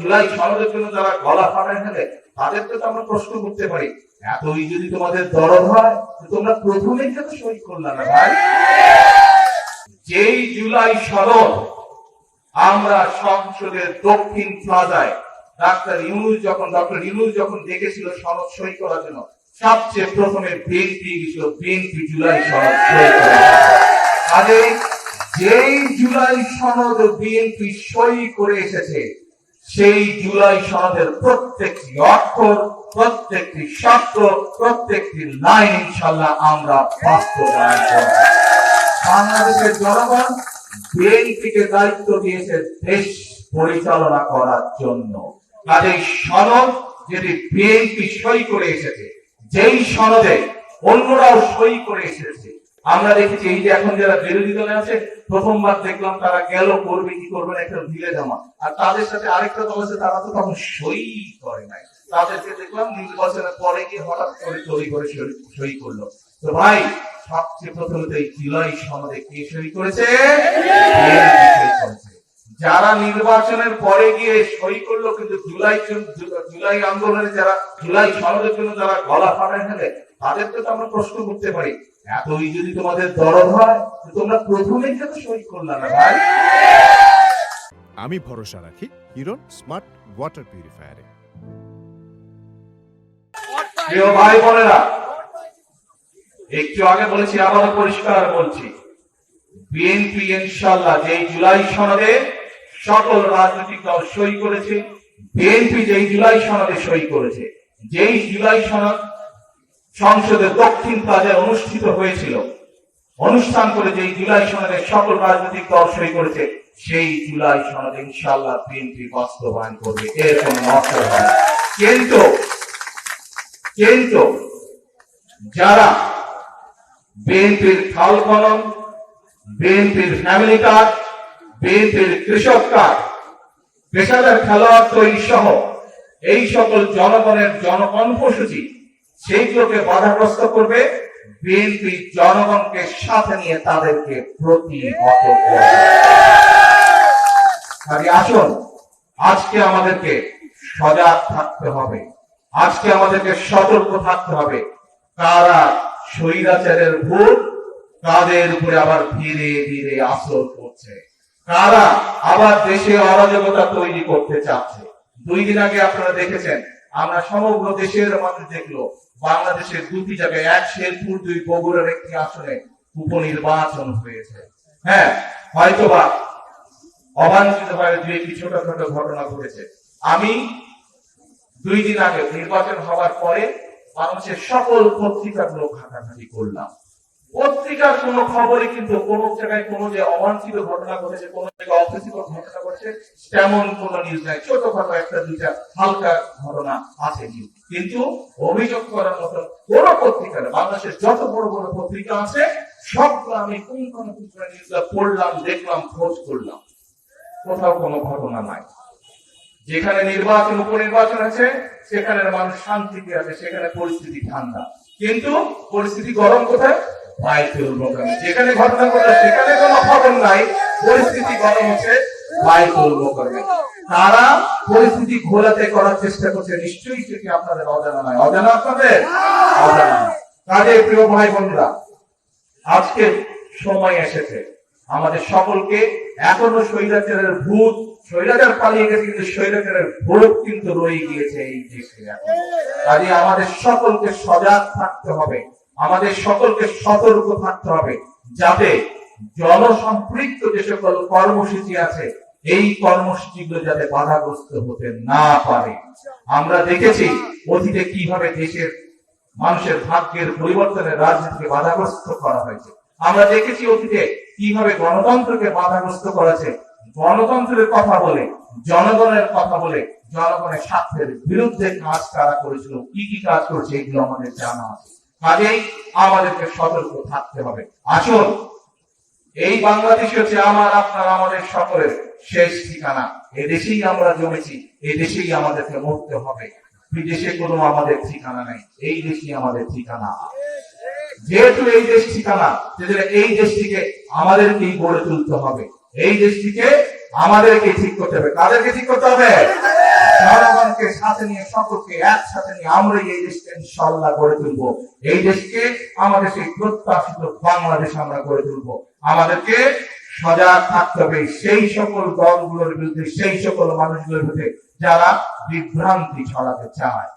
জুলাই সনদের জন্য যারা গলা ফাটায় ফেলে তাদেরকে তো আমরা প্রশ্ন করতে পারি, এতই যদি তোমাদের দরদ হয় তোমরা প্রথমেই কেন সই করলে না ভাই? যেই জুলাই সনদ আমরা সংসদের দক্ষিণ প্লাজায় ডক্টর ইউনূস যখন ডেকেছিল সনদ সই করার জন্য, সবচেয়ে প্রথমে বিএনপি গেছিল, বিএনপি জুলাই সনদ সই করে। আগে যেই জুলাই সনদ বিএনপি সই করে এসেছে, সেই জুলাই সনদের প্রত্যেকটি অক্ষর, প্রত্যেকটি শব্দ, প্রত্যেকটি লাইন ইনশাআল্লাহ আমরা বাস্তবায়ন করব। বাংলাদেশের জনগণ বিএনপিকে দায়িত্ব দিয়েছে দেশ পরিচালনা করার জন্য। কাজেই সনদ যেটি বিএনপি সই করে এসেছে, যেই সনদে অন্যরাও সই করে এসেছে, আমরা দেখেছি এই যে এখন যারা বিরোধী দলে আছে, প্রথমবার দেখলাম তারা গেল করবে কি করবে না একটা ঢিলে জামা, আর তাদের সাথে আরেকটা দল আছে তারা তো তখন সই করে নাই, তাদেরকে দেখলাম নির্বাচনের পরে গিয়ে হঠাৎ করে তৈরি করে সই করলো। তো ভাই, সবচেয়ে প্রথমে এই জুলাই সনদে কে সই করেছে? যারা নির্বাচনের পরে গিয়ে সই করলো, কিন্তু জুলাই আন্দোলনে যারা জুলাই সনদের জন্য যারা গলা ফাটায় ফেলে তাদেরকে তো আমরা প্রশ্ন করতে পারি, এতই যদি তোমাদের দরদ হয় তোমরা প্রথমেই কেন সই করলে না ভাই? আমি ভরসা রাখি হিরন স্মার্ট ওয়াটার পিউরিফায়ারে। প্রিয় ভাই বোনেরা, একটু আগে বলেছি, আবারও পরিষ্কার বলছি, বিএনপি ইনশাআল্লাহ যেই জুলাই সনদে সকল রাজনৈতিক দল সই করেছে, বিএনপি যেই জুলাই সনদে সই করেছে, যেই জুলাই সনদ সংসদের দক্ষিণ প্লাজায় অনুষ্ঠিত হয়েছিল, অনুষ্ঠান করে যেই জুলাই সনদে সকল রাজনৈতিক দল সই করেছে, সেই জুলাই সনদ ইনশাআল্লাহ বিএনপি বাস্তবায়ন করবে, এর কোনো নষ্ট হবে না। কিন্তু যারা বিএনপির খাল খনন, বিএনপির ফ্যামিলি কার্ড, বিএনপির কৃষক কার্ড, পেশাদার খেলোয়াড় তৈরি সহ এই সকল জনগণের জনকর্মসূচি, সেইগুলোকে বাধাগ্রস্ত করবে, বিএনপি জনগণকে সাথে নিয়ে তাদেরকে প্রতিহত করবে। আসুন, আজকে আমাদেরকে সজাগ থাকতে হবে, আজকে আমাদেরকে সতর্ক থাকতে হবে, কারা স্বৈরাচারের ভূত কাদের উপরে আবার ধীরে ধীরে আসর করছে, কারা আবার দেশে অরাজকতা তৈরি করতে চাচ্ছে। 2 দিন আগে আপনারা দেখেছেন, আমরা সমগ্র দেশের মানুষ দেখলো, বাংলাদেশের 2টি জায়গায়, এক শেরপুর, 2 বগুড়ার একটি আসনে উপনির্বাচন হয়েছে। হ্যাঁ, হয়তোবা অবাঞ্ছিতভাবে 2-1টি ছোটখাট ঘটনা ঘটেছে। আমি 2 দিন আগে নির্বাচন হওয়ার পরে বাংলাদেশের সকল পত্রিকাগুলো ঘাটাঘাটি করলাম, পত্রিকার কোন খবরে কিন্তু কোন জায়গায় কোন যে অবাঞ্ছিত ঘটনা ঘটেছে, কোন জায়গায় অপ্রীতিকর ঘটনা ঘটেছে, তেমন কোন নিউজ নাই। ছোটখাটো 1-2টা হালকা ঘটনা আছে, কিন্তু অভিযোগ করার মতো কোন পত্রিকা নেই। বাংলাদেশের যত বড় বড় পত্রিকা আছে সবগুলো আমি কোন নিউজটা পড়লাম, দেখলাম, খোঁজ করলাম, কোথাও কোনো ঘটনা নাই। যেখানে নির্বাচন, উপনির্বাচন আছে, সেখানে মানুষ শান্তিতে আছে, সেখানে পরিস্থিতি ঠান্ডা, কিন্তু পরিস্থিতি গরম কোথায়? বায়তুল মোকাররমে। যেখানে ঘটনা ঘটে সেখানে কোনো খবর নাই, পরিস্থিতি গরম হচ্ছে বায়তুল মোকাররমে। তারা পরিস্থিতি ঘোলাতে করার চেষ্টা করছে, নিশ্চয়ই সেটি আপনাদের অজানা নয়। অজানা আপনাদের? অজানা। কাজে প্রিয় ভাই বোনরা, আজকে সময় এসেছে আমাদের সকলকে, এখনো স্বৈরাচারের ভূত, স্বৈরাচার পালিয়ে গেছে কিন্তু স্বৈরাচারের ভূত কিন্তু রয়ে গিয়েছে এই দেশে। কাজে আমাদের সকলকে সজাগ থাকতে হবে, আমাদের সকলকে সতর্ক থাকতে হবে, যাতে জনসম্পৃক্ত যে সকল কর্মসূচি আছে এই কর্মসূচিগুলো যাতে বাধাগ্রস্ত হতে না পারে। আমরা দেখেছি অতীতে কিভাবে দেশের মানুষের ভাগ্যের পরিবর্তনের রাজনীতিকে বাধাগ্রস্ত করা হয়েছে। আমরা দেখেছি অতীতে কিভাবে গণতন্ত্রকে বাধাগ্রস্ত করেছে। গণতন্ত্রের কথা বলে, জনগণের কথা বলে, জনগণের স্বার্থের বিরুদ্ধে কাজ কারা করেছিল, কি কি কাজ করেছে, এগুলো আমাদের জানা আছে। কাজেই আমাদেরকে সতর্ক থাকতে হবে। আসুন, এই বাংলাদেশ হচ্ছে আমার, আপনার, আমাদের সকলের শেষ ঠিকানা। এদেশেই আমরা জমেছি, এই দেশেই আমাদেরকে মরতে হবে। বিদেশে কোনো আমাদের ঠিকানা নেই, এই দেশই আমাদের ঠিকানা। যেহেতু এই দেশ ঠিকানা, এই দেশটিকে আমাদেরকেই গড়ে তুলতে হবে, এই দেশটিকে আমাদেরকে ঠিক করতে হবে। কাদেরকে ঠিক করতে হবে? জনগণকে সাথে নিয়ে, সকলকে একসাথে নিয়ে আমরা এই দেশকে ইনশাআল্লাহ গড়ে তুলবো। এই দেশকে আমাদের সেই প্রত্যাশিত বাংলাদেশ আমরা গড়ে তুলবো। আমাদেরকে সজাগ থাকতে হবে সেই সকল দলগুলোর বিরুদ্ধে, সেই সকল মানুষগুলোর বিরুদ্ধে যারা বিভ্রান্তি ছড়াতে চায়।